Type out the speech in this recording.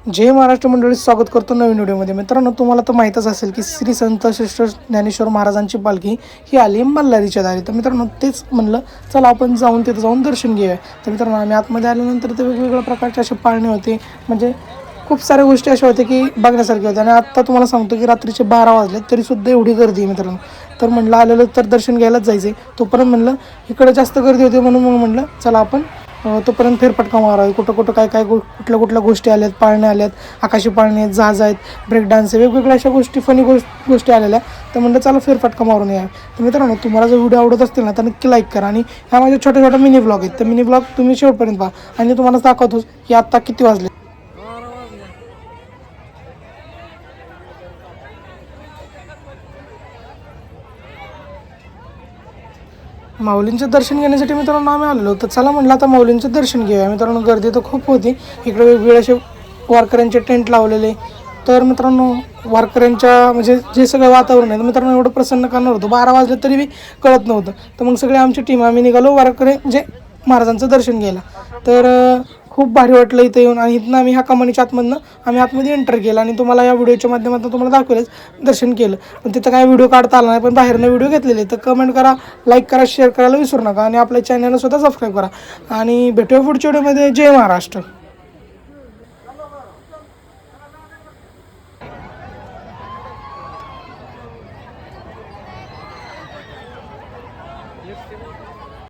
जय महाराष्ट्र मंडळी, स्वागत करतो नवीन व्हिडिओमध्ये. मित्रांनो, तुम्हाला तर माहीतच असेल की श्री संत श्रेष्ठ ज्ञानेश्वर महाराजांची पालखी ही आली मल्हारीच्या दारी. तर मित्रांनो, तेच म्हणलं चला आपण तिथं जाऊन दर्शन घेऊया. तर मित्रांनो, आम्ही आतमध्ये आल्यानंतर ते वेगवेगळ्या प्रकारचे असे पाळणे होते, म्हणजे खूप साऱ्या गोष्टी अशा होत्या की बघण्यासारख्या होत्या. आणि आत्ता तुम्हाला सांगतो की रात्रीचे 12 वाजले तरीसुद्धा एवढी गर्दी आहे मित्रांनो. तर म्हणलं आलेलं तर दर्शन घ्यायलाच जायचं आहे. तोपर्यंत म्हणलं इकडे जास्त गर्दी होती, म्हणून मग म्हणलं चला आपण तोपर्यंत फेरफटका मारावी. कुठं कुठं काय काय कुठल्या गोष्टी आल्यात, पाळणे आल्यात, आकाशी पाळणे आहेत, जहाज आहेत, ब्रेक डान्स आहे, वेगवेगळ्या अशा गोष्टी फनी गोष्टी आलेल्या. तर म्हणलं चला फेरफटका मारून या. तर मित्रांनो, तुम्हाला जर व्हिडिओ आवडत असतील ना तर नक्की लाईक करा. आणि ह्या माझ्या छोट्या छोट्या मिनी ब्लॉग आहेत, तर मिनी ब्लॉग तुम्ही शेवटपर्यंत पहा. आणि तुम्हाला दाखवतोच की आत्ता किती वाजले. माऊलींचं दर्शन घेण्यासाठी मित्रांनो आम्ही आलेलो. तर चला म्हटलं आता माऊलींचं दर्शन घेऊया. मित्रांनो, गर्दी तर खूप होती. इकडे वेगवेगळे असे वारकऱ्यांचे टेंट लावलेले. तर मित्रांनो, वारकऱ्यांच्या म्हणजे जे सगळं वातावरण आहे, तर मित्रांनो एवढं प्रसन्न करणार होतं. 12 वाजले तरी बी कळत नव्हतं. तर मग सगळे आमची टीम आम्ही निघालो वारकरी म्हणजे महाराजांचं दर्शन घ्यायला. तर खूप भारी वाटलं इथं येऊन. आणि इथनं आम्ही ह्या कमानीच्या आम्ही आतमध्ये एंटर केलं आणि तुम्हाला या व्हिडिओच्या माध्यमातून तुम्हाला दाखवलेच दर्शन केलं. पण तिथं काय व्हिडिओ काढता आला नाही, पण बाहेरनं व्हिडिओ घेतलेले. तर कमेंट करा, लाईक करा, शेअर करायला विसरू नका आणि आपल्या चॅनलला सुद्धा सबस्क्राईब करा. आणि भेटूया पुढच्या व्हिडिओमध्ये. जय महाराष्ट्र.